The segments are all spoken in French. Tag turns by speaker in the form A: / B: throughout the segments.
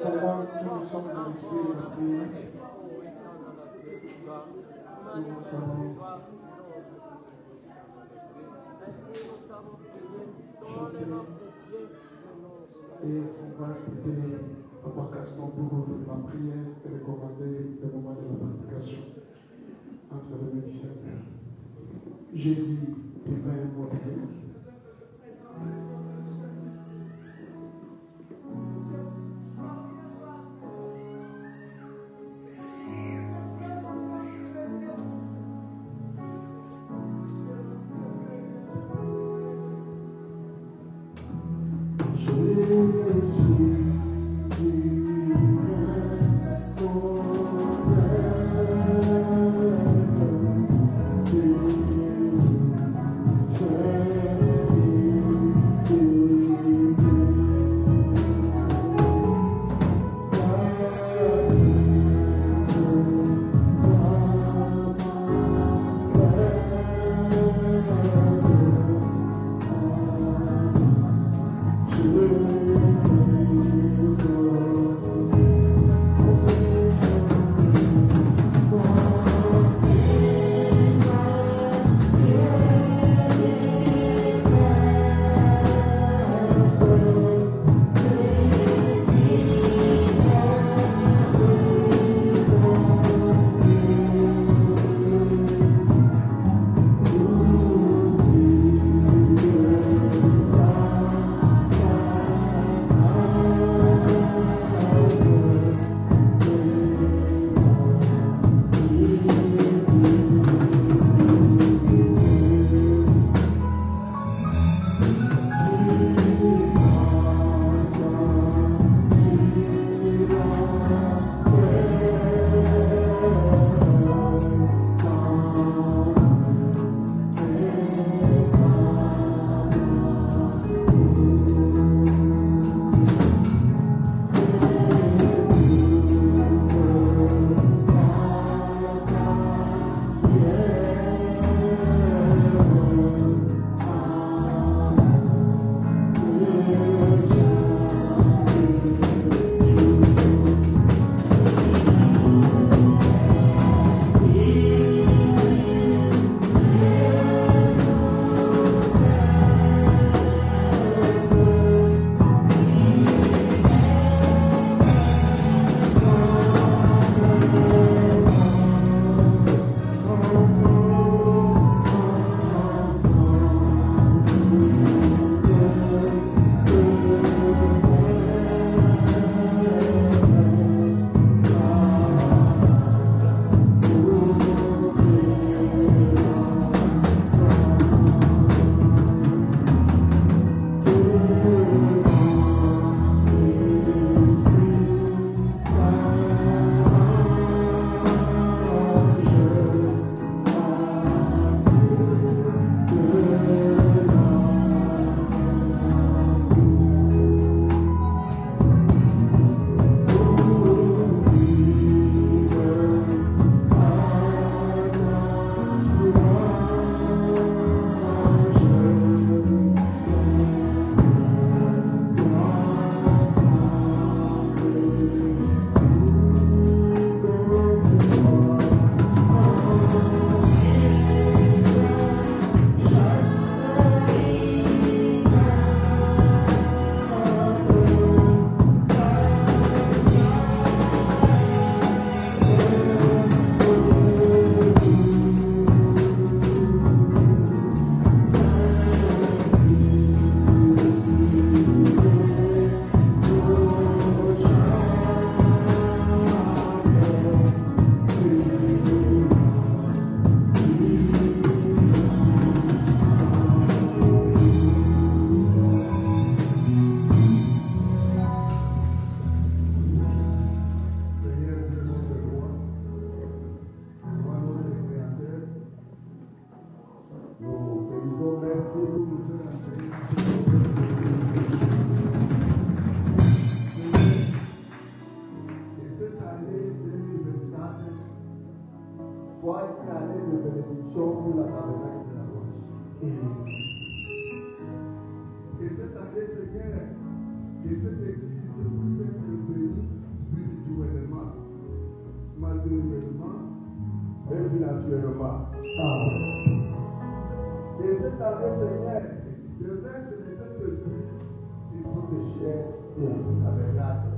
A: Pendant que nous sommes dans l'esprit de la prière, nous allons et on va écouter Papa Gaston pour la prière et recommander le moment de la prédication entre les mains du Seigneur. Jésus, divin modèle.
B: Say pour la tabernacle de la Roche. Et cette année, Seigneur, que cette église puisse être bénie spirituellement, matériellement et financièrement. Et cette année, Seigneur, déverse le Saint-Esprit sur toutes les chairs de ce tabernacle.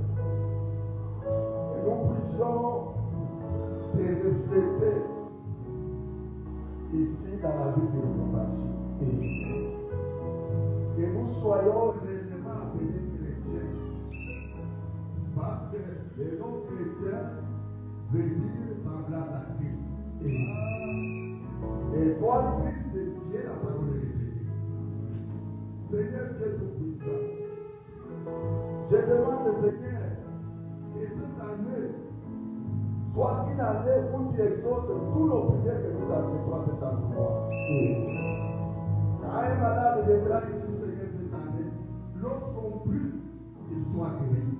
B: Et nous puissions te refléter ici dans la vie de Lubumbashi. Que nous soyons réellement appelés chrétiens. Parce que le nom chrétien veut dire semblable à Christ. Et toi, Christ, devient la parole répétée. Seigneur Dieu Tout-Puissant, je demande, Seigneur, que cette année soit une année où tu exauces tous nos prières que nous adressons à cet endroit. Quand un malade viendra ici, Seigneur, cette année, lorsqu'on prie, il soit guéri.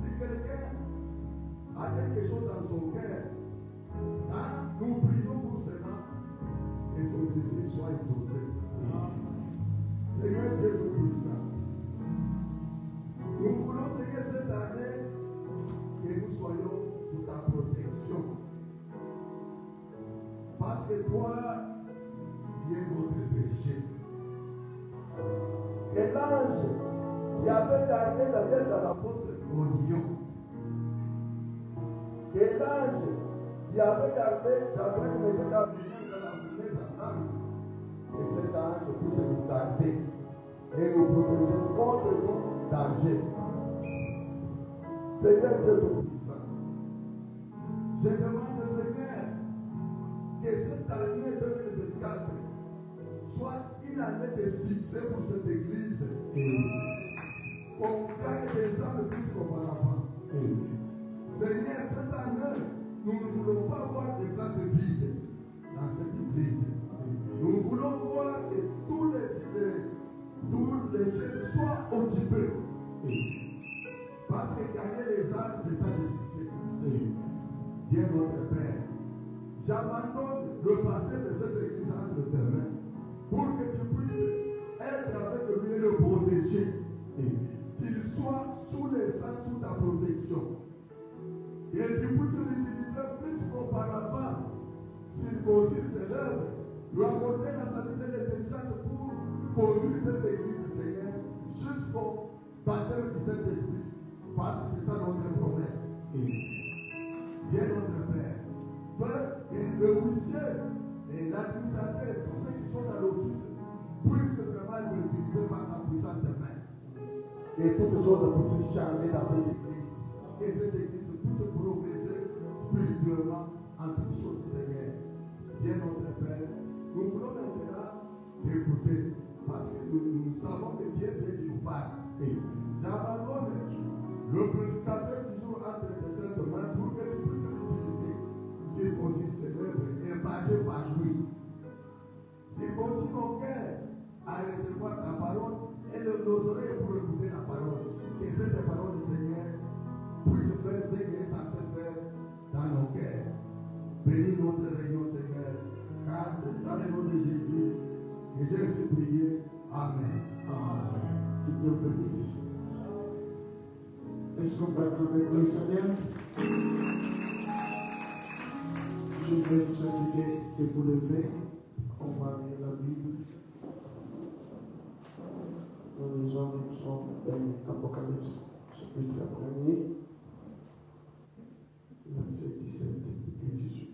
B: Si quelqu'un a quelque chose dans son cœur, nous prions pour cela et son désir soit exaucé. Seigneur Dieu Tout-Puissant, nous voulons, Seigneur, cette année que nous soyons sous ta protection. Parce que toi, tu es notre berger. Et l'ange qui avait gardé Daniel dans la fosse au lion, et l'ange qui avait gardé Shadrach, Meshach et Abednego dans la fournaise ardente, et cet ange puisse nous garder et nous protéger contre tout danger. Seigneur Dieu Tout-Puissant, je demande, Seigneur, que cette année 2024 soit une année de succès pour cette église. Qu'on gagne des âmes plus qu'auparavant. Seigneur, cette année, nous ne voulons pas voir des places vides dans cette église. Nous voulons voir que tous les chefs soient occupés. Parce que gagner les âmes, c'est ça le succès. Dieu notre Père, j'abandonne le passé de cette église entre tes mains pour que tu puisses être avec lui et le protéger. Qu'il soit sous les sangs, sous ta protection. Et tu puisses l'utiliser plus qu'auparavant. Circoncire ses lèvres, lui apporter la sagesse et l'intelligence pour conduire cette église, Seigneur, jusqu'au baptême du Saint-Esprit. Parce que c'est ça notre promesse. Viens notre Père. Père, et le huissier et l'administrateur et tous ceux qui sont dans l'office puissent vraiment l'utiliser par ta puissante main. Et toutes choses puissent changer dans cette église. Et cette église puisse progresser spirituellement en toutes choses, Seigneur. Viens notre Père. Nous voulons maintenant t'écouter parce que nous savons que Dieu vient qui nous parle. J'abandonne le prédicateur du jour entre tes saintes mains pour que tu puisses l'utiliser. Circoncise ses lèvres et parler par lui. Circoncise mon cœur à recevoir ta parole et nos oreilles pour écouter la parole. Que cette parole du Seigneur puisse faire ce qu'il est censé faire dans nos cœurs. Bénis notre réunion, Seigneur, car c'est dans le nom de Jésus que j'ai reçu prier. Amen.
A: Amen. Que Dieu bénisse. Est-ce qu'on va acclamer le Seigneur? Je vais vous inviter de vous lever. On va lire la Bible. Nous lisons le psaume de l'Apocalypse, chapitre 1er, versets 17 et 18.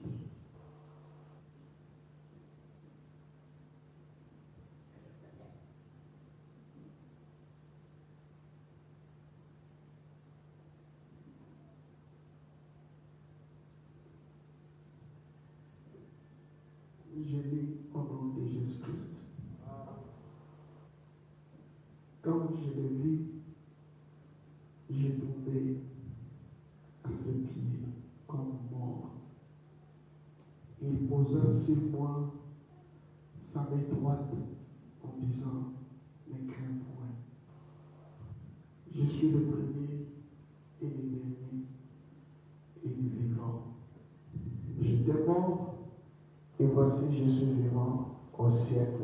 A: Je lis au nom de Jésus-Christ. Quand je le vis, j'ai tombé à ses pieds comme mort. Il posa sur moi sa main droite en disant, ne crains point. Je suis le premier et le dernier et le vivant. J'étais mort et voici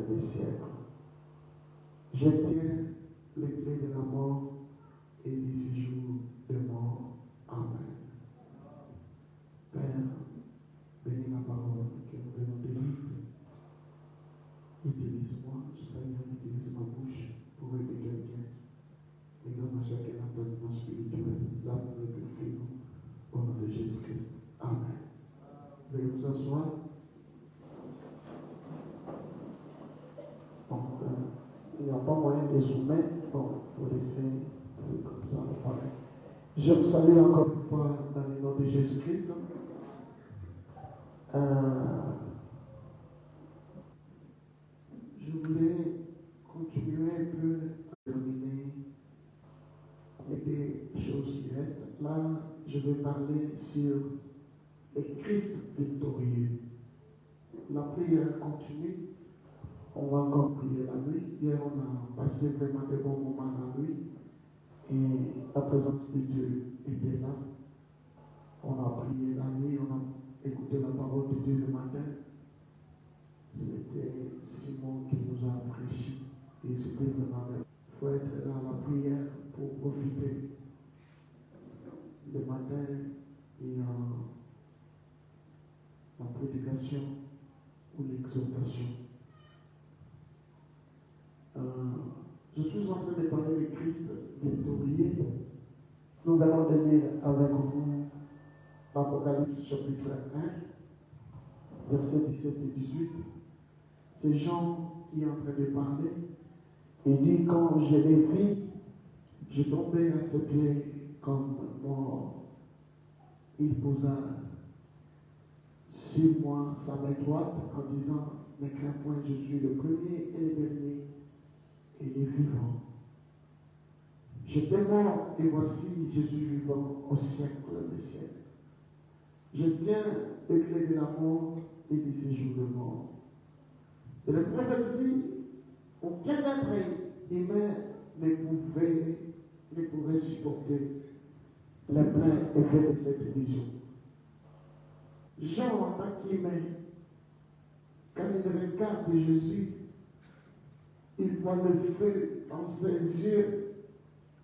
A: des siècles. Je tiens les clés de la mort et du séjour de mort. Amen. Père, bénis la parole que nous venons de lire. Utilise-moi, Seigneur, utilise ma bouche pour aider quelqu'un. Et donne à chacun l'entendement spirituel, l'amour et le fil. Au nom de Jésus-Christ. Amen. Veuillez vous asseoir. Bon, il n'y a pas moyen de soumettre. Bon, il faut laisser comme ça le parler. Je vous salue encore une fois dans le nom de Jésus-Christ. Je voulais continuer un peu à terminer avec des choses qui restent. Là, je vais parler sur le Christ victorieux. La prière continue. On va encore prier la nuit. Hier, on a passé vraiment de bons moments la nuit. Et la présence de Dieu était là. On a prié la nuit, on a écouté la parole de Dieu le matin. C'était Simon qui nous a rafraîchis. Et c'était vraiment bien. Il faut être dans la prière pour profiter. Le matin, il y a la prédication ou l'exhortation. Je suis en train de parler de Christ victorieux. Nous allons lire avec vous l'Apocalypse chapitre 1, versets 17 et 18. C'est Jean qui est en train de parler. Il dit, quand je l'ai vu, je tombais à ses pieds comme mort. Il posa sur moi sa main droite en disant, ne crains point, je suis le premier et le dernier et le vivant. J'étais mort et voici, je suis vivant au siècle des siècles. Je tiens les clés de la mort et du séjour de mort. Et le prophète dit, aucun être humain ne pouvait supporter les pleins effets de cette vision. Jean, en tant qu'humain, quand il regarde Jésus, il voit le feu dans ses yeux,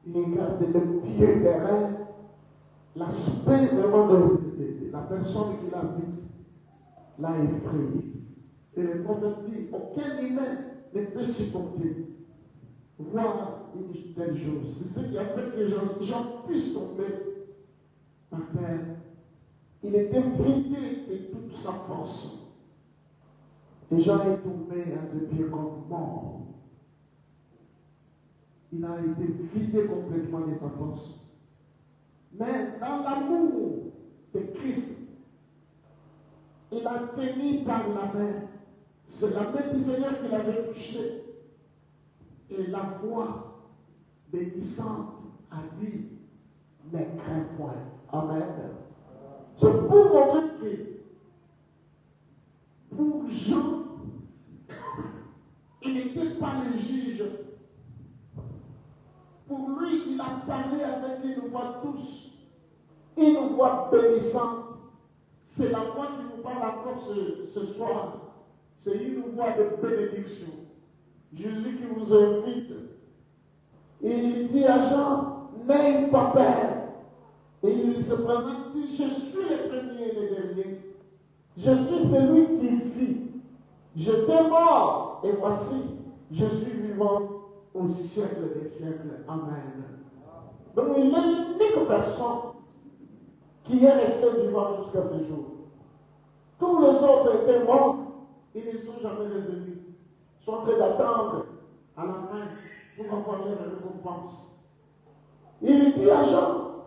A: il regarde le pied derrière, l'aspect vraiment de la personne qu'il a vue l'a effrayé. Et le prophète dit, aucun humain ne peut supporter voir une telle chose. C'est ce qui a fait que Jean puisse tomber par terre. Il était vidé de toute sa force. Et Jean est tombé à ses pieds comme mort. Il a été vidé complètement de sa force. Mais dans l'amour de Christ, il a tenu par la main. C'est la main du Seigneur qu'il avait touchée. Et la voix bénissante a dit, ne crains point. Amen. C'est pour montrer que pour Jean, il n'était pas le juge. Pour lui, il a parlé avec une voix douce, une voix bénissante. C'est la voix qui nous parle encore ce soir. C'est une voix de bénédiction. Jésus qui vous invite. Et il dit à Jean, n'aie pas peur. Et il se présente, dit, je suis le premier et le dernier. Je suis celui qui vit. J'étais mort et voici, je suis vivant au siècle des siècles. Amen. Donc il est l'unique personne qui est restée vivante jusqu'à ce jour. Tous les autres étaient morts, ils ne sont jamais revenus. Ils sont en train d'attendre à la fin pour avoir leur récompense. Il dit à Jean,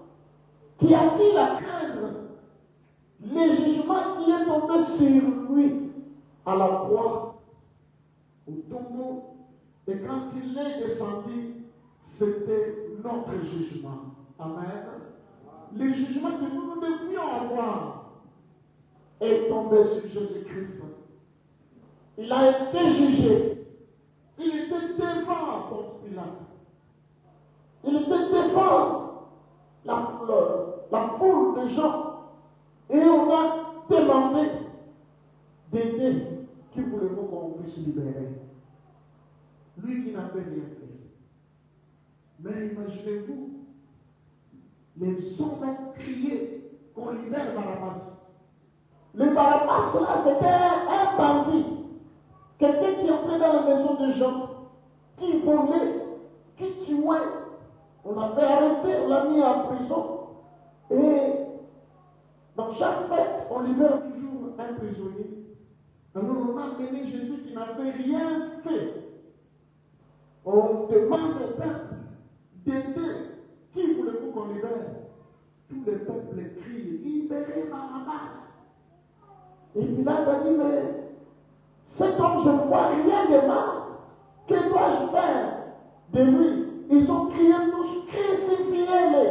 A: qu'y a-t-il à craindre? Le jugement qui est tombé sur lui à la croix, au tombeau, et quand il est descendu, c'était notre jugement. Amen. Le jugement que nous devions avoir est tombé sur Jésus-Christ. Il a été jugé. Il était devant Ponce Pilate. Il était devant la foule de gens. Et on a demandé d'aider. Qui voulez-vous qu'on puisse libérer? qui n'avait rien fait. Mais imaginez-vous, les hommes ont crié qu'on libère Barabbas. Le Barabbas, là, c'était un bandit. Quelqu'un qui entrait dans la maison des gens, qui volait, qui tuait. On l'avait arrêté, on l'a mis en prison. Et dans chaque fête, on libère toujours un prisonnier. Alors on a amené Jésus qui n'avait rien fait. On demande au peuple d'aider. Qui voulez-vous qu'on libère? Tous les peuples crient, libérez Barabbas. Et Pilate a dit, mais cet homme, je ne vois rien de mal. Que dois-je faire de lui? Ils ont crié tous, crucifiez-le.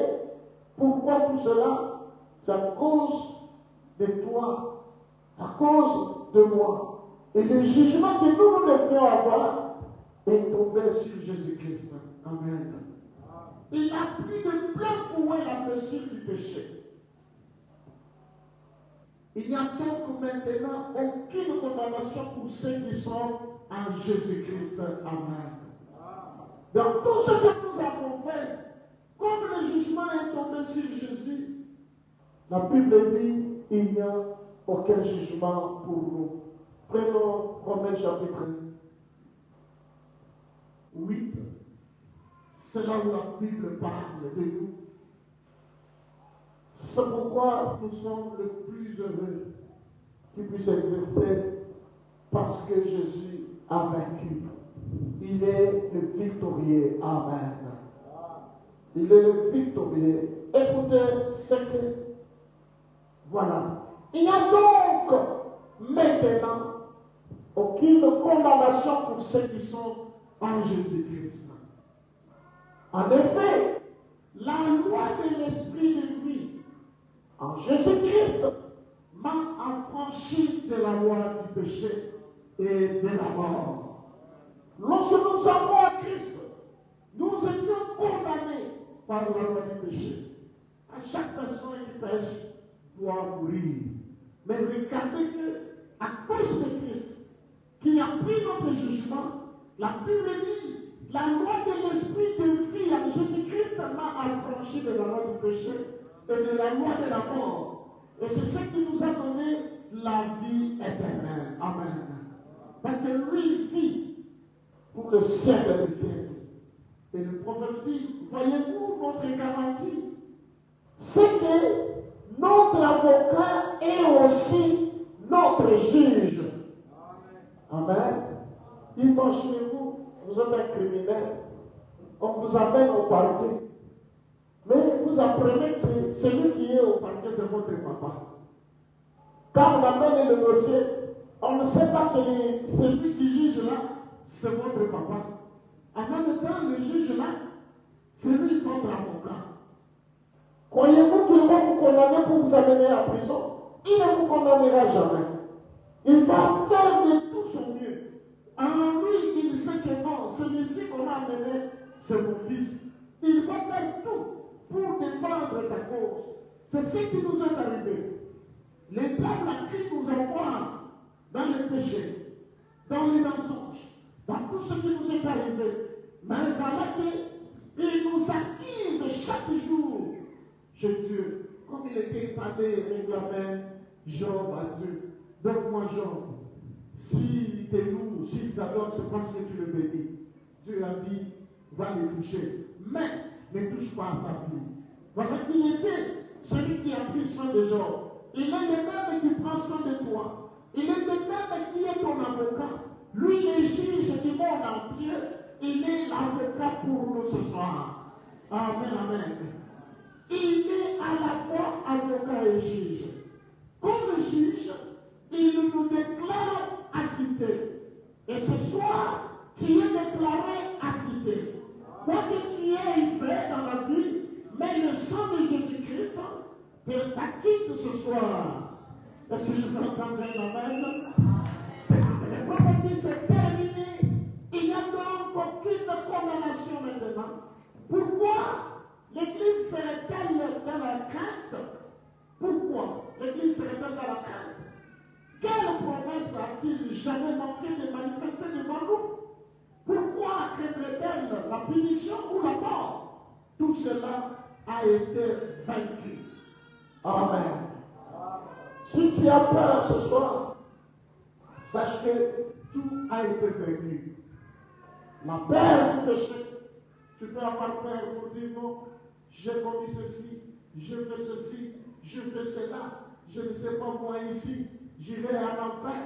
A: Pourquoi tout cela? C'est à cause de toi, à cause de moi. Et le jugement que nous devions avoir est tombé sur Jésus-Christ. Amen. Il a pris de plein fouet la blessure du péché. Il n'y a donc maintenant aucune condamnation pour ceux qui sont en Jésus-Christ. Amen. Dans tout ce que nous avons fait, comme le jugement est tombé sur Jésus, la Bible dit il n'y a aucun jugement pour nous. Prenons Romains chapitre 8. C'est là où la Bible parle de nous. C'est pourquoi nous sommes le plus heureux qui puisse exercer, parce que Jésus a vaincu. Il est le victorieux. Amen. Il est le victorieux. Écoutez ce que... Voilà. Il n'y a donc maintenant aucune condamnation pour ceux qui sont en Jésus-Christ. En effet, la loi de l'esprit de vie en Jésus-Christ m'a affranchi de la loi du péché et de la mort. Lorsque nous sommes à Christ, nous étions condamnés par la loi du péché. À chaque personne qui pêche doit mourir. Mais regardez que, à cause de Christ, qui a pris notre jugement, la Bible dit, la loi de l'esprit de vie en Jésus-Christ m'a affranchi de la loi du péché et de la loi de la mort. Et c'est ce qui nous a donné la vie éternelle. Amen. Parce que lui vit pour le siècle des siècles. Et le prophète dit, voyez-vous notre garantie? C'est que notre avocat est aussi notre juge. Amen. Imaginez-vous, vous êtes un criminel, on vous amène au parquet. Mais vous apprenez que celui qui est au parquet, c'est votre papa. Quand on amène le dossier, on ne sait pas que celui qui juge là, c'est votre papa. En même temps, le juge là, c'est lui votre avocat. Croyez-vous qu'il va vous condamner pour vous amener à prison? Il ne vous condamnera jamais. Il va faire de tout son mieux. En lui, il sait que non, celui-ci qu'on a amené, c'est mon fils. Il va faire tout pour défendre ta cause. C'est ce qui nous est arrivé. Les diables a qui nous envoient dans les péchés, dans les mensonges, dans tout ce qui nous est arrivé. Mais voilà qu'il nous accuse chaque jour chez Dieu. Comme il était allé réclamer Job à Dieu. Donne-moi Job. Si t'es lourd, si tu t'adores, c'est parce que tu le bénis. Dieu a dit, va le toucher. Mais ne touche pas à sa vie. Voilà qu'il était celui qui a pris soin de Job. Il est le même qui prend soin de toi. Il est le même qui est ton avocat. Lui, le juge du monde entier, il est l'avocat pour nous ce soir. Amen, amen. Il est à la fois avocat et juge. Comme juge, il nous déclare acquittés. Et ce soir, tu es déclaré acquitté. Quoi que tu aies fait dans la vie, mais le sang de Jésus-Christ t'acquitte ce soir. Est-ce que je peux entendre un amen? Le prophète dit c'est terminé. Il n'y a donc aucune condamnation maintenant. Pourquoi l'Église serait-elle dans la crainte? Pourquoi l'Église serait-elle dans la crainte? Quelle promesse a-t-il jamais manqué de manifester devant nous? Pourquoi la punition ou la mort, tout cela a été vaincu. Amen. Si tu as peur ce soir, sache que tout a été vaincu. La peur du péché, tu peux avoir peur pour dire non, j'ai commis ceci, je fais ceci, je fais cela, je ne sais pas moi ici, j'irai à l'enfer.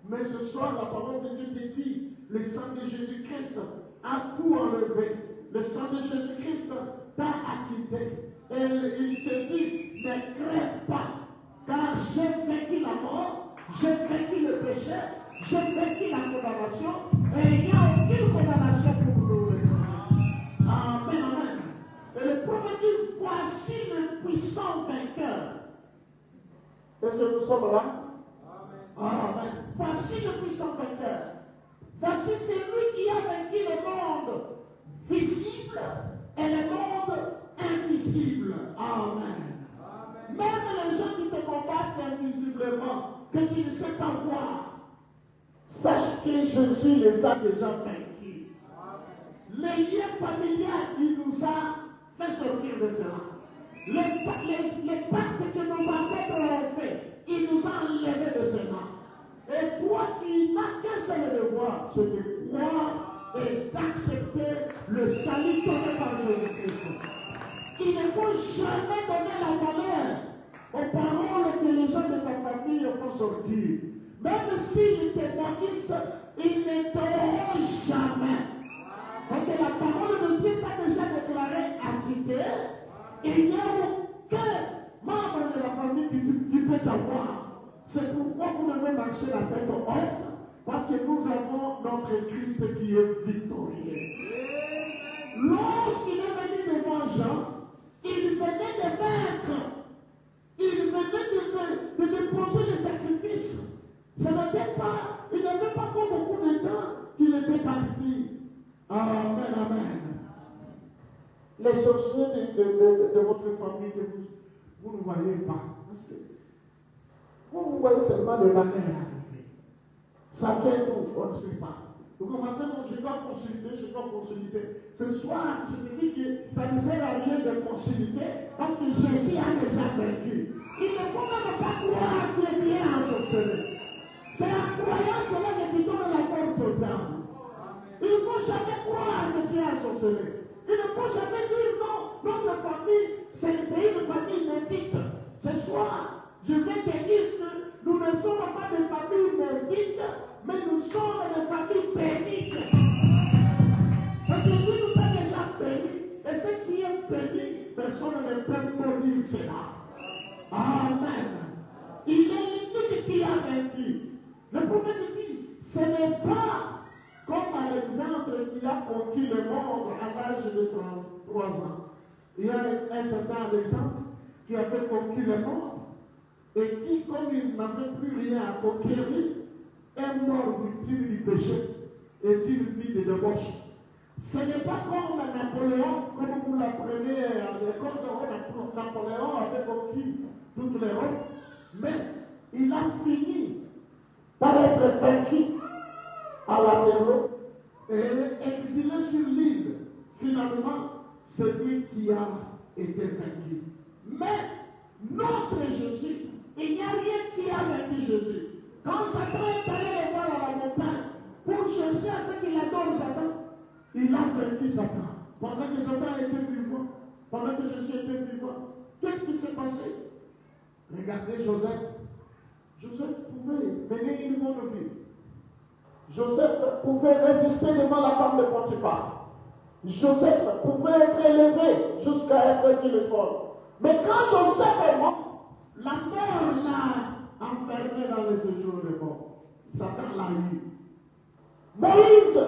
A: Mais ce soir, la parole de Dieu te dit, le sang de Jésus-Christ a tout enlevé. Le sang de Jésus-Christ t'a acquitté. Et il te dit, ne crains pas, car j'ai vaincu la mort, j'ai vaincu le péché, j'ai vaincu la condamnation, et il n'y a aucune condamnation pour nous. Amen, amen. Et le prophète dit, voici le puissant vainqueur. Est-ce que nous sommes là? Amen. Voici le puissant vainqueur. Voici celui qui a vaincu le monde visible et le monde invisible. Amen. Même les gens qui te combattent invisiblement, que tu ne sais pas voir, sache que Jésus les a déjà vaincus. Les liens familiaux, il nous a fait sortir de cela. Les pactes que nos ancêtres ont fait, il nous a enlevés de cela. Et toi, tu n'as qu'un seul devoir, c'est de croire et d'accepter le salut donné par Jésus-Christ. Il ne faut jamais donner la valeur aux paroles que les gens de ta famille font sortir. Même s'ils te maudissent, ils ne t'auront jamais. Parce que la parole de Dieu t'a déjà déclaré acquitté. Il n'y a aucun membre de la famille qui peut t'avoir. C'est pourquoi vous devez marcher la tête haute, parce que nous avons notre Christ qui est victorieux. Lorsqu'il est venu devant Jean, il venait de vaincre. Il venait de déposer le sacrifice. Il n'avait pas pris beaucoup de temps qu'il était parti. Amen, amen. Les sorciers de votre famille que vous ne voyez pas. Parce que vous voyez seulement des manières arriver. Ça vient d'où? On ne sait pas. Vous commencez, je dois consulter. Ce soir, je te dis que ça ne sert à rien de consulter parce que Jésus a déjà vaincu. Il ne faut même pas croire que Dieu a ensorcelé. C'est la croyance là qui donne la force au diable. Il ne faut jamais croire que Dieu a ensorcelé. Il ne faut jamais dire non, notre famille, c'est une famille maudite. Ce soir, je vais te dire que nous ne sommes pas des familles maudites, mais nous sommes des familles bénies. Parce que Jésus nous a déjà bénis, et ce qui est béni, personne ne peut maudire cela. Amen. Il est l'unique qui a vaincu. Le prophète dit, ce n'est pas comme Alexandre qui a conquis le monde à l'âge de 33 ans. Il y a un certain Alexandre qui avait conquis le monde et qui, comme il n'avait plus rien à conquérir, est mort victime du péché et d'une vie de débauche. Ce n'est pas comme Napoléon, comme vous l'apprenez à l'école de Napoléon avait conquis toute l'Europe, mais il a fini par être vaincu à la terre et exilé sur l'île. Finalement, c'est lui qui a été vaincu. Mais notre Jésus, il n'y a rien qui a vaincu Jésus. Quand Satan est allé le voir à la montagne pour chercher à ce qu'il adore Satan, il a vaincu Satan. Pendant que Satan était vivant, pendant que Jésus était vivant, qu'est-ce qui s'est passé? Regardez Joseph. Joseph pouvait mener une bonne vie. Joseph pouvait résister devant la femme de Potiphar. Joseph pouvait être élevé jusqu'à être sur le trône. Mais quand Joseph est mort, la mort l'a enfermé dans le séjour de mort. Satan l'a eu. Moïse,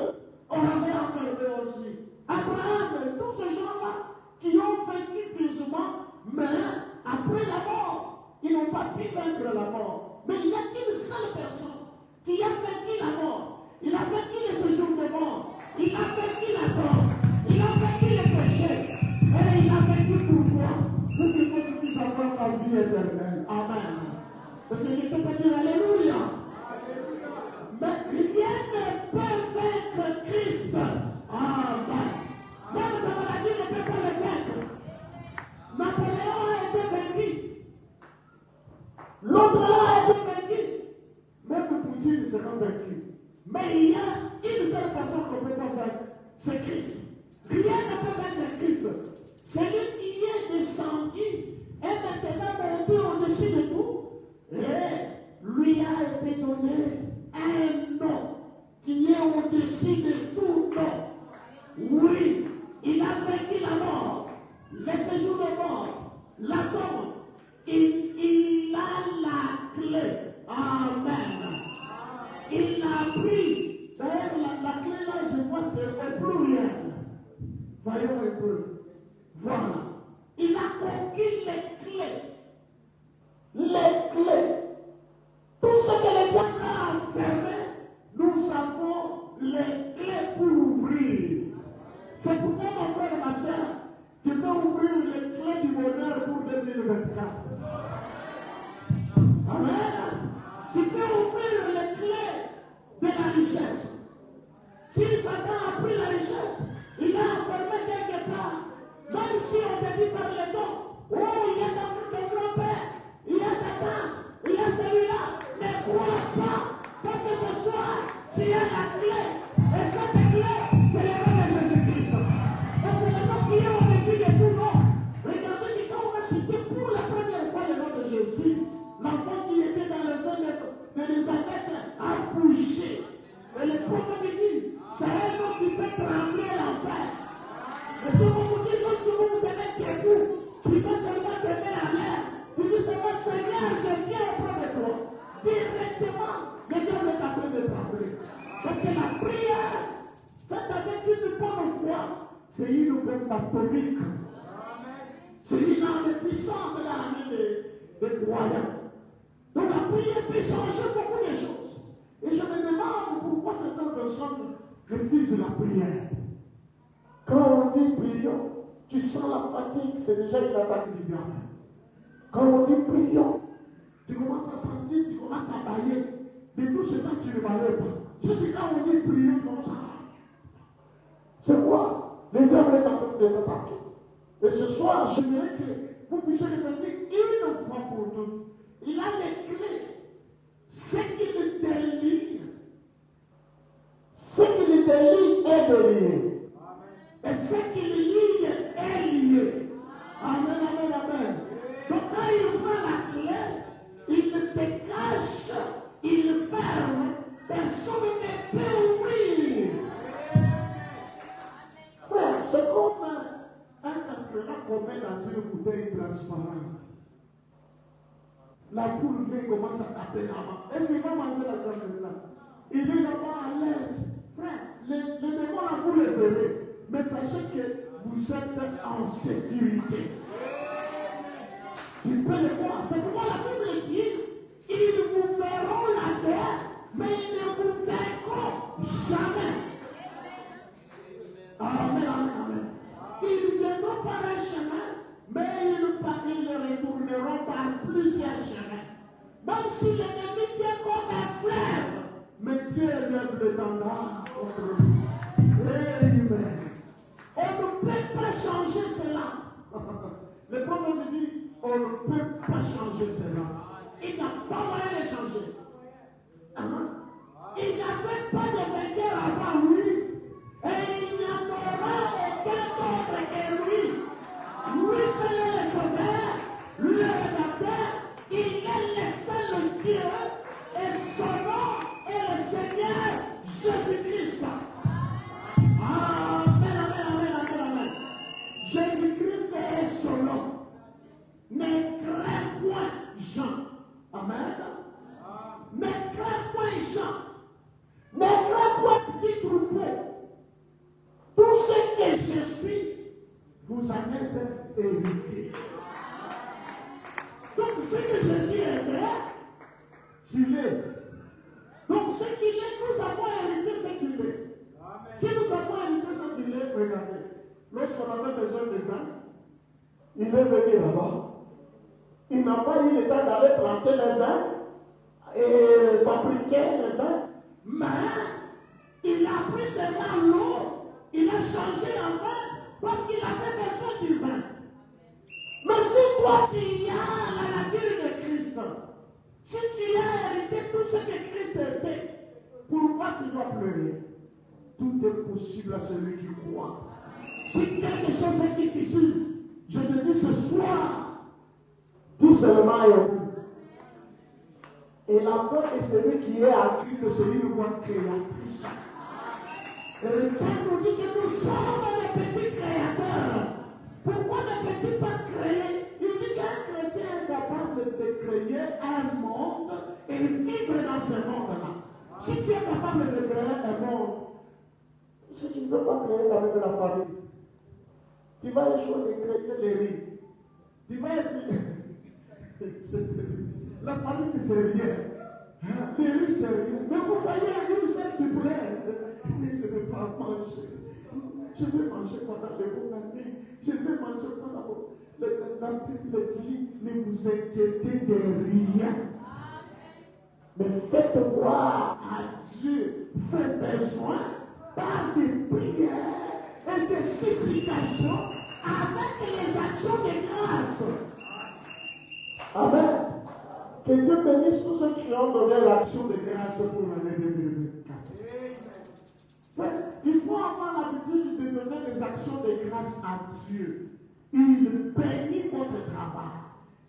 A: on l'avait enfermé aussi. Abraham, tous ces gens-là qui ont vaincu plus ou moins, mais après la mort, ils n'ont pas pu vaincre la mort. Mais il n'y a qu'une seule personne qui a vaincu la mort. Il a vaincu les séjours de mort. Il a vaincu la mort. Il a vaincu le péché. Et il a vaincu pour toi. Pour que tu puisses avoir ta vie éternelle. Amen. Parce que je peux dire Alléluia. Mais rien ne peut vaincre Christ. Amen. lui a été donné un nom qui est au-dessus de tout nom. Oui, il a vaincu la mort, les séjours de mort, la tombe. Il a la clé. Amen. Il a pris. D'ailleurs, la clé là, je vois, c'est au pluriel. Voyons un peu. Voilà. Il a conquis les clés. Les clés. Tout ce que les diables ont fermé, nous avons les clés pour ouvrir. C'est pourquoi, mon frère et ma soeur, tu peux ouvrir les clés du bonheur pour 2024. Amen. Tu peux ouvrir les clés de la richesse. Si Satan a pris la richesse, il a enfermé quelque part. Même si on te dit par les dons, oh, il y a ton grand-père, il y a ta tante, il y a celui-là, ne crois pas, parce que ce soir, tu as la clé, et cette clé, c'est le nom de Jésus-Christ. Parce que le nom qui est au-dessus de tout nom. Regardez que quand on va citer pour la première fois le nom de Jésus, l'enfant qui était dans le sein d'Élisabeth a bougé. Et le prophète dit, c'est un nom qui fait trembler l'enfer. Et si vous vous dites, lorsque vous vous tenez debout, tu peux seulement te mettre en l'air. Tu dis seulement, Seigneur, je viens auprès de toi. Directement, le diable est en train de trembler. Parce que la prière, faite avec une bonne foi, c'est une bombe atomique. C'est une arme puissante dans la vie des croyants. Donc la prière peut changer beaucoup de choses. Et je me demande pourquoi certaines personnes refusent la prière. Quand on dit prions, tu sens la fatigue, c'est déjà une attaque du diable. Quand on dit prions, tu commences à sentir, tu commences à bailler. De tout ce temps, tu ne bailles pas. Juste quand on dit prions, tu commences à... C'est quoi? Les diables est en train de t'attaquer. Et ce soir, j'aimerais que vous puissiez retenir une fois pour toutes. Il a les clés. Ce qui le délie, est délié. Et ce qui le lie est lié. Amen, amen, amen. Donc quand il prend la clé, il te cache, il ferme, personne ne peut ouvrir. Frère, c'est comme un cadenas qu'on met dans une bouteille transparente. La poule vient commence à taper là-bas. Est-ce qu'il va manger la cadenas? Il est là-bas à l'aise. Frère, les démons là vous les verrez. Mais sachez que vous êtes en sécurité. Tu peux le voir. C'est pourquoi la Bible dit, ils vous feront la guerre, mais ils ne vous vaincront jamais. Amen, amen, amen. Ils viendront par un chemin, mais ils retourneront par plusieurs chemins. Même si l'ennemi vient comme un fleuve, mais Dieu lève l'étendard contre lui. Amen. On ne peut pas changer cela. Le prophète dit, on ne peut pas changer cela. Il n'a pas moyen de changer. Il n'avait pas de vainqueur avant lui. Et il n'y en aura aucun autre que lui. Lui seul est le sauveur, lui le rédacteur. Il est le seul Dieu. Et son nom est le Seigneur Jésus-Christ. Amen, amen, amen, amen. Jésus-Christ est son nom. Ne crains point Jean. Amen. Ne crains point Jean. Ne crains point petit troupeau. Tout ce que je suis, vous en êtes héritier. Donc ce que Jésus est vrai, tu l'es. Donc ce qu'il est, nous avons hérité ce qu'il est. Si nous avons hérité ce qu'il est, regardez. Lorsqu'on avait besoin de vin, il est venu là-bas. Il n'a pas eu le temps d'aller planter le vin et fabriquer le vin. Mais il a pris seulement l'eau, il a changé en vin parce qu'il avait besoin du vin. Mais si toi tu as la nature de Christ, si tu as hérité tout ce que Christ était, pourquoi tu dois pleurer? Tout est possible à celui qui croit. Si quelque chose est difficile, je te dis ce soir, tout seulement est au bout. Et la peur de celui qui est à Christ, celui qui voit créatrice. Et le texte nous dit que nous sommes les petits créateurs. Pourquoi ne peut-il pas créer? Il dit qu'un chrétien est capable de créer un monde et vivre dans ce monde-là. Si tu es capable de créer un monde, si tu ne peux pas créer avec la famille, tu vas échouer de créer les riz. Tu vas essayer. La famille, c'est rien. Les riz, c'est rien. Mais vous voyez, une seule qui plaît. Je ne vais pas manger. Je vais manger pendant les bonnes années. Je vais manger pendant la Bible dit, ne vous inquiétez de rien. Mais faites voir à Dieu vos besoins par des prières et des supplications avec les actions de grâce. Amen. Que Dieu bénisse tous ceux qui ont donné l'action de grâce pour l'année 2024. Il faut avoir l'habitude de donner des actions de grâce à Dieu. Il bénit votre travail.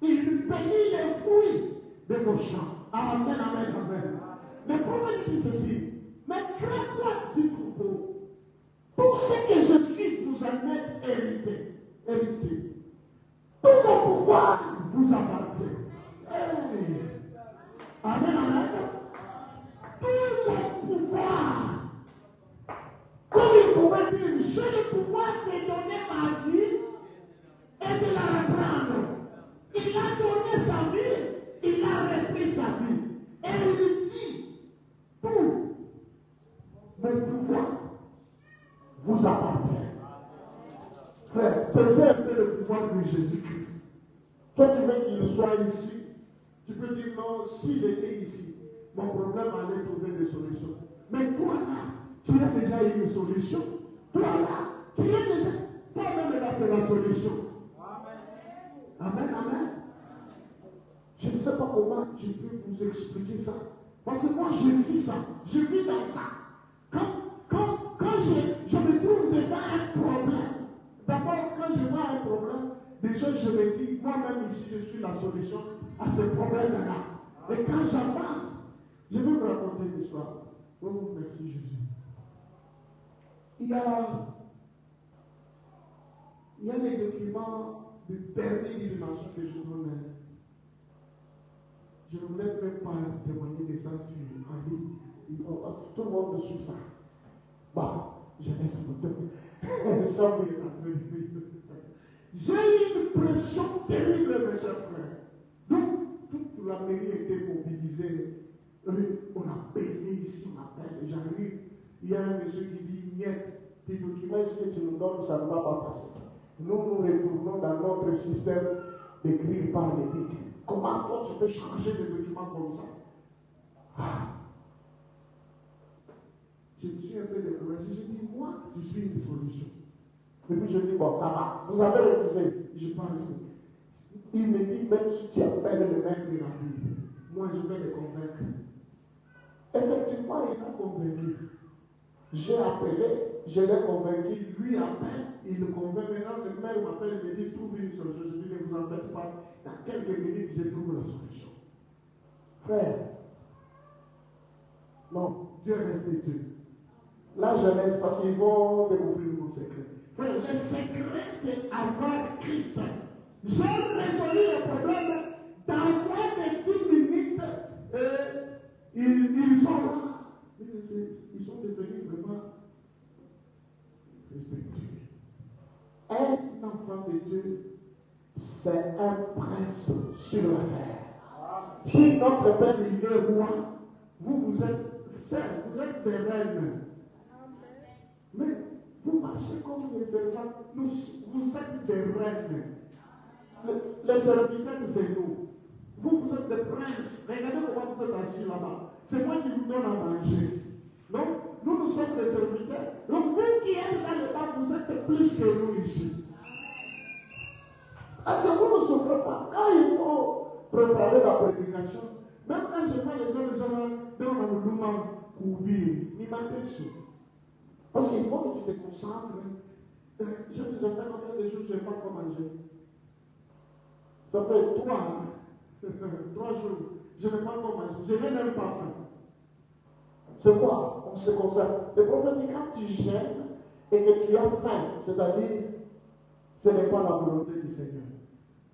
A: Il bénit les fruits de vos champs. Amen, amen, amen. Le prophète dit ceci. Mais crée-toi du troupeau. Tout ce que je suis, vous en êtes héritier. Tout mon pouvoir vous appartient. Hey. Amen, amen. Tout mon pouvoir. Comme il pouvait dire, j'ai le pouvoir de donner ma vie et de la reprendre. Il a donné sa vie, il a repris sa vie. Et il dit, tout mon pouvoir vous appartient. Frère, pesez un peu le pouvoir de Jésus-Christ. Toi, tu veux qu'il soit ici. Tu peux dire non, s'il était ici, mon problème allait trouver des solutions. Mais toi là, tu as déjà eu une solution. Toi là, tu es déjà. Toi-même là, c'est la solution. Amen, amen. Je ne sais pas comment je peux vous expliquer ça. Parce que moi, je vis ça. Je vis dans ça. Quand je me trouve devant un problème, d'abord, quand je vois un problème, déjà, je me dis, moi-même ici, je suis la solution à ce problème-là. Et quand j'avance, je vais vous raconter une histoire. Oh, merci Jésus. Il y a les documents de permis d'illumination que je vous mets. Je ne voulais même pas témoigner de ça en ligne. Tout le monde suit ça. Bah, je laisse mon temps. J'ai eu une pression terrible, mes chers frères. Donc, toute la mairie était mobilisée. On a payé ici, on appelle, j'arrive. Il y a un monsieur qui dit, niet, tes documents, est-ce que tu nous donnes, ça ne va pas passer. Nous retournons dans notre système d'écrire par les pics. Comment toi tu peux changer de documents comme ça? Je me suis un peu découragé. J'ai dit, moi, je suis une solution. Et puis je dis, bon, ça va. Vous avez refusé. Je parle. Il me dit, même si tu appelles le mec de la Bible, moi je vais le convaincre. Effectivement, il m'a convaincu. J'ai appelé, je l'ai convaincu, lui appelle, il le convainc. Maintenant, le maire m'appelle et me dit, trouve une solution. Je dis, ne vous en faites pas. Dans quelques minutes, je trouve la solution. Frère, non, Dieu reste Dieu. La jeunesse, parce qu'ils vont découvrir nos secrets. Frère, le secret, c'est avoir Christ. J'ai résolu le problème dans moins de 10 minutes. Ils sont là. Ils sont devenus vraiment respectueux. Un enfant de Dieu, c'est un prince sur la terre. Si notre Père il est roi, vous êtes des reines. Mais vous marchez comme des servants. Vous êtes des reines. Les serviteurs, c'est nous. Vous êtes des princes. Regardez comment vous êtes assis là-bas. C'est moi qui vous donne à manger. Donc, nous sommes des serviteurs. Donc, vous qui êtes là-bas, vous êtes plus que nous ici. Parce que vous ne souffrez pas. Quand il faut préparer la prédication, même quand je vois les gens dans le mouvement courir, ils m'intéressent. Parce qu'il faut que tu te concentres. Je vous ai fait combien de jours je n'ai pas quoi manger. Ça fait 3 ans. 3 jours, je n'ai pas encore mangé, je n'ai même pas faim. C'est quoi? On se concerne. Le prophète dit quand tu jeûnes et que tu as faim, c'est-à-dire, ce n'est pas la volonté du Seigneur.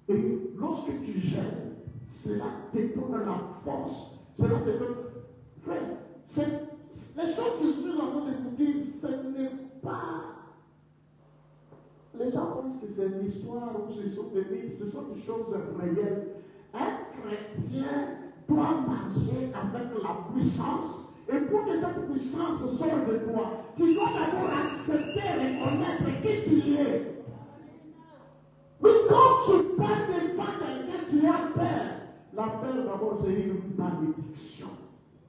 A: Et lorsque tu jeûnes, cela te donne la force. Cela te donne. Frère, les choses que je suis en train de vous dire, ce n'est pas. Les gens pensent que c'est une histoire ou ce sont des mythes, ce sont des choses réelles. Un chrétien doit marcher avec la puissance. Et pour que cette puissance sorte de toi, tu dois d'abord accepter et reconnaître qui tu es. Mais quand tu parles devant quelqu'un, tu as peur. La peur d'abord, c'est une malédiction.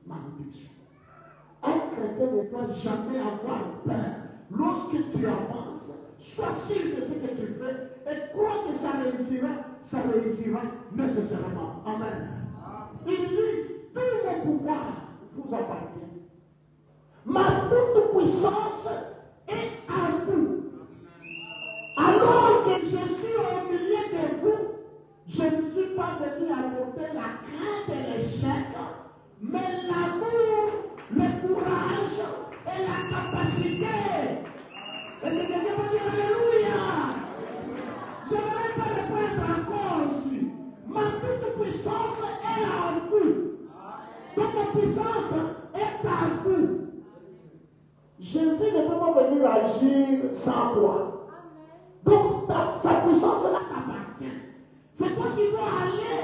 A: Malédiction. Un chrétien ne doit jamais avoir peur. Lorsque tu avances, sois sûr de ce que tu fais et crois que ça réussira nécessairement. Amen. Il dit, tout mon pouvoir vous appartient. Ma toute puissance est à vous. Alors que je suis au milieu de vous, je ne suis pas venu apporter la crainte et l'échec, mais l'amour, le courage et la capacité. Et c'est quelqu'un qui va dire Alléluia. Je ne vais pas le prendre encore aussi. Ma toute puissance est en vous. Donc ma puissance est à vous. Jésus ne peut pas venir agir sans toi. Donc sa puissance là t'appartient. C'est toi qui dois aller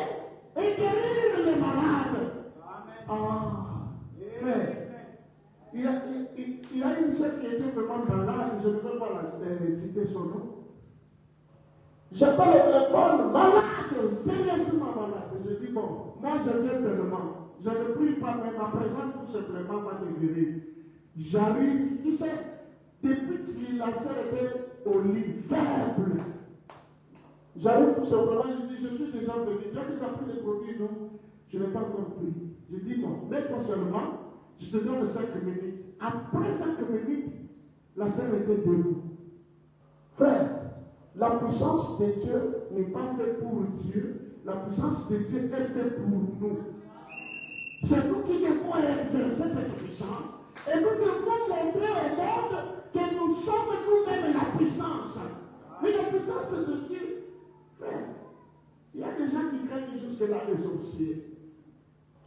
A: et guérir les malades. Mais il y a une seule qui était vraiment malade, je ne veux pas citer son nom. J'appelle le téléphone, malade, sérieusement malade. Je dis bon, moi je viens seulement. Je ne prie pas, mais ma présence tout simplement va te guérir. J'arrive, tu sais, depuis que la sœur était au lit, faible. J'arrive tout simplement, je dis, je suis déjà venu. Tu as déjà pris les produits, non? Je n'ai pas encore pris. Je dis non, mets-toi seulement, je te donne 5 minutes. Après 5 minutes, la sœur était debout. Frère, la puissance de Dieu n'est pas faite pour Dieu, la puissance de Dieu est faite pour nous. C'est nous qui devons exercer cette puissance. Et nous devons montrer au monde que nous sommes nous-mêmes la puissance. Mais la puissance de Dieu, frère, il y a des gens qui craignent jusque-là les sorciers.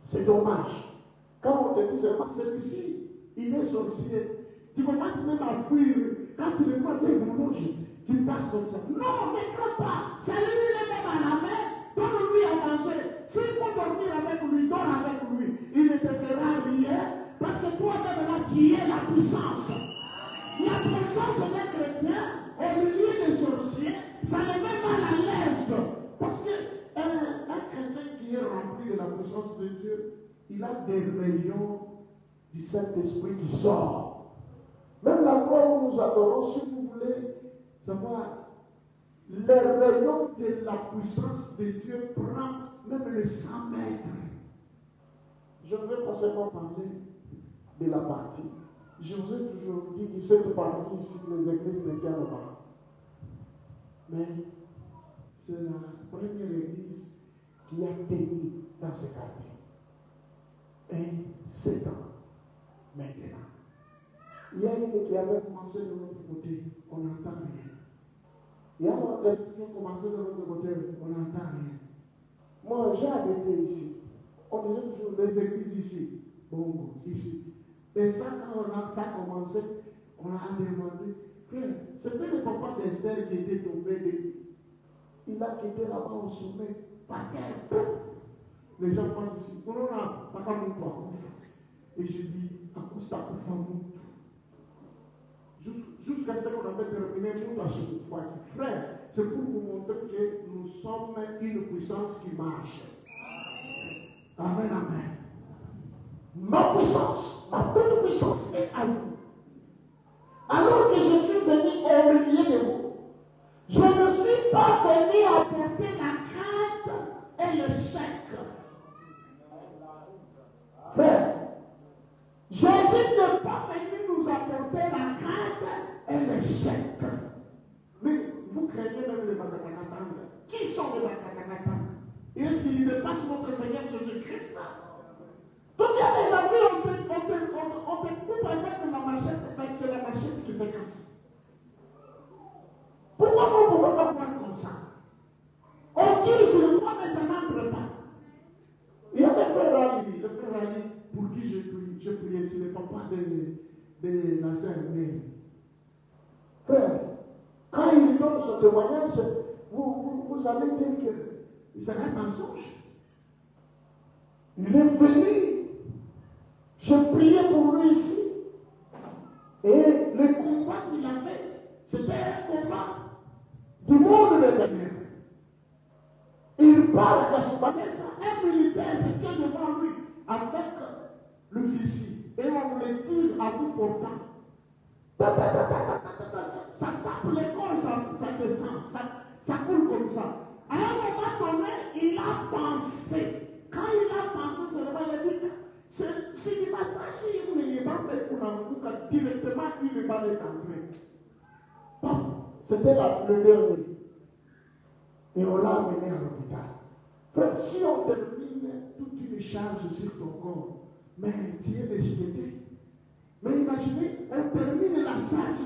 A: C'est dommage. Quand on te dit seulement celui-ci, il est sorcier, tu commences même à fuir. Quand tu le vois, c'est rouge, tu passes comme ça. Non, ne crains pas. C'est lui le même à la main, donne-lui à manger. S'il faut dormir avec lui, dors avec lui. Il ne te fera rien. Parce que toi-même là, tu es la puissance. La puissance d'un chrétien au milieu des sorciers, ça le met mal à l'aise. Parce qu'un chrétien qui est rempli de la puissance de Dieu, il a des rayons du Saint-Esprit qui sortent. Même la voix où nous adorons, si vous voulez savoir, les rayons de la puissance de Dieu prennent même les 100 mètres. Je ne vais pas seulement parler de la partie. Je vous ai toujours dit que cette partie ici, les églises ne tiennent pas. Mais c'est la première église qui a tenu dans ce quartier. Et 7 ans maintenant. Il y a une qui avait commencé de l'autre côté, on n'entend rien. Il y a d'autres qui ont commencé de l'autre côté, on n'entend rien. Moi, j'ai habité ici. On disait toujours les églises ici, bon, ici. Et ça, quand ça a commencé, on a demandé, frère, c'était le papa d'Esther qui était tombé. Il a quitté là-bas au sommet, par terre. Les gens passent ici, on n'a pas comme une fois. Et je dis, à cause de ta famille, jusqu'à ce qu'on avait terminé tout à chaque fois. Frère, c'est pour vous montrer que nous sommes une puissance qui marche. Amen, amen. Ma puissance, ma toute puissance est à vous. Alors que je suis venu au milieu de vous, je ne suis pas venu apporter la crainte et l'échec. Frère, Jésus n'est pas venu nous apporter la crainte et l'échec. Mais vous craignez même les Bakatakatans. Qui sont les Bakatakatans? Et s'il dépasse notre Seigneur Jésus-Christ, donc il y a des amis, on te coupe avec la machette, mais c'est la machette qui se casse. Pourquoi vous ne pouvez pas voir comme ça? On tire sur moi, mais ça n'entre pas. Il y a des frères Ali, pour qui je priais, c'est le papa de la sœur Mary. Frère, quand il donne son témoignage, vous allez dire que c'est un mensonge. Il est venu, je priais pour lui ici, et le combat qu'il avait, c'était un combat du monde des ténèbres. Il parle de Vanessa, un militaire se tient devant lui avec le fusil, et on le tire à bout portant. Ça tape l'école, ça descend, ça coule comme ça. À un moment donné, il a pensé. Quand il a pensé, seulement il a dit, s'il m'a sachet, il ne va pas faire directement, il ne va pas l'entrer. C'était le dernier. Et on l'a amené à l'hôpital. Frère, si on termine toute une charge sur ton corps, mais tu es déchiqueté. Mais imaginez, on termine la charge.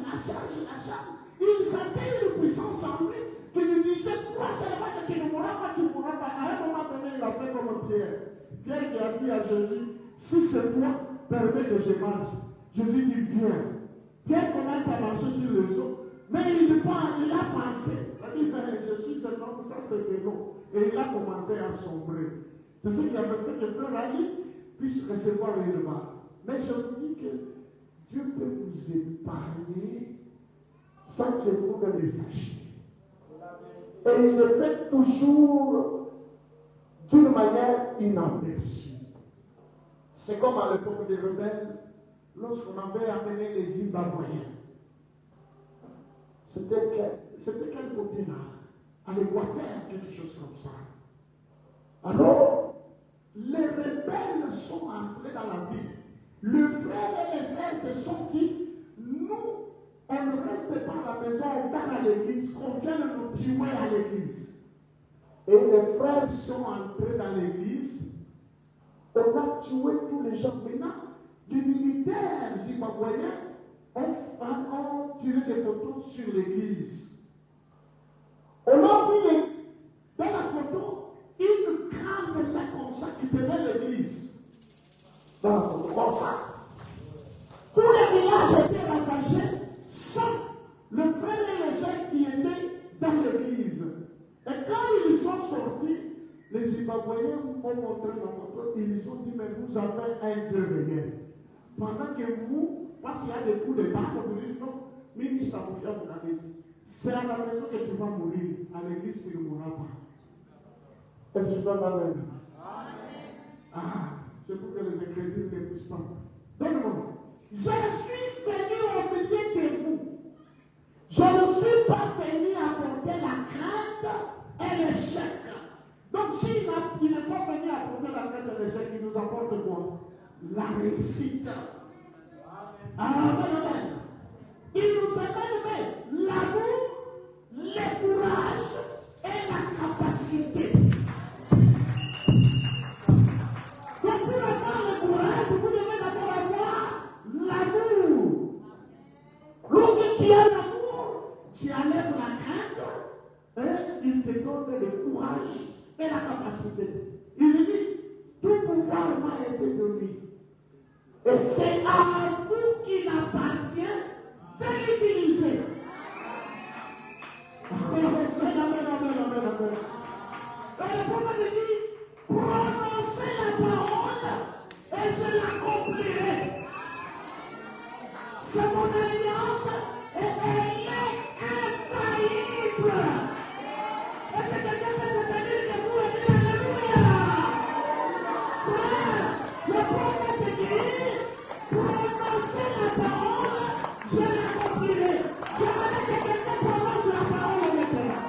A: Il sentait une puissance en lui qui lui disait, toi seulement que tu ne mourras pas, tu ne mourras pas. À un moment donné, il a fait comme Pierre. Pierre qui a dit à Jésus, si c'est toi, permets que je marche. Jésus dit, viens. Pierre commence à marcher sur les eaux, mais il a pensé. Il dit, mais je suis un homme, ça c'est de l'eau. Et il a commencé à sombrer. C'est ce qui avait fait que Frère Ali puisse recevoir le mal. Mais je vous dis que Dieu peut vous épargner sans que vous ne le sachiez. Et il le fait toujours d'une manière inaperçue. C'est comme à l'époque des rebelles, lorsqu'on avait amené les Zimbabwéens. C'était quel côté là? À l'Équateur, quelque chose comme ça. Alors, les rebelles sont entrés dans la ville. Le frère et les sœurs se sont dit, nous, on ne reste pas à la maison, on va à l'église, qu'on vienne nous tuer à l'église. Et les frères sont entrés dans l'église, on a tué tous les gens. Maintenant, les militaires zimbabwéens ont tiré des photos sur l'église. On a vu dans la photo une grande main comme ça qui tenait l'église. Dans la photo, comme ça. Tous les villages étaient ravagés, sauf le frère et les sœurs qui étaient dans l'église. Et quand ils sont sortis, les Zimbabwéens ont montré la photo, ils ont dit, mais vous avez un Dieu réel. Pendant que vous, parce qu'il y a des coups de barre, vous dites, non, ministre, c'est à la maison que tu vas mourir. À l'église, tu ne mourras pas. Est-ce que tu vas m'amener? Ah, c'est pour que les incrédules ne puissent pas. Donne-moi. Je suis venu au milieu de vous. Je ne suis pas venu apporter la crainte et l'échec. Donc, s'il n'est pas venu apporter la crainte et l'échec, il nous apporte quoi? La réussite. Amen. Il nous amène l'amour, le courage et la capacité. Donc, pour avoir le courage, vous devez d'abord avoir l'amour. Lorsque tu as l'amour, tu enlèves la crainte et il te donne le courage et la capacité. Il dit, tout pouvoir m'a été donné. Et c'est à vous qu'il appartient de l'utiliser. Et le prophète dit, prononcez la parole et je l'accomplirai. C'est mon alliance et elle est infaillible. Est-ce que quelqu'un peut se tenir debout et dire Alléluia? Le prophète dit, prononcez la parole, je l'accomplirai. J'aimerais que quelqu'un prononce la parole maintenant.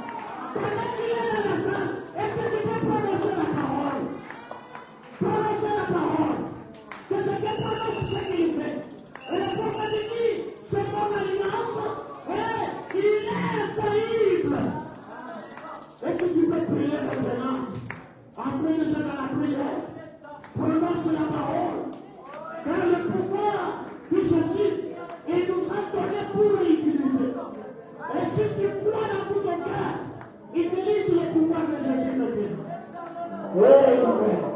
A: Pendant qu'il est dans la salle, est-ce que tu peux prononcer la parole? Prononcez la parole. Que chacun prononce ce qu'il fait. Et le prophète dit, c'est mon alliance prière, prononce la parole. Car le pouvoir de Jésus, il nous a donné pour l'utiliser. Et si tu crois dans tout ton cœur, utilise le pouvoir de Jésus maintenant. Oui, oui.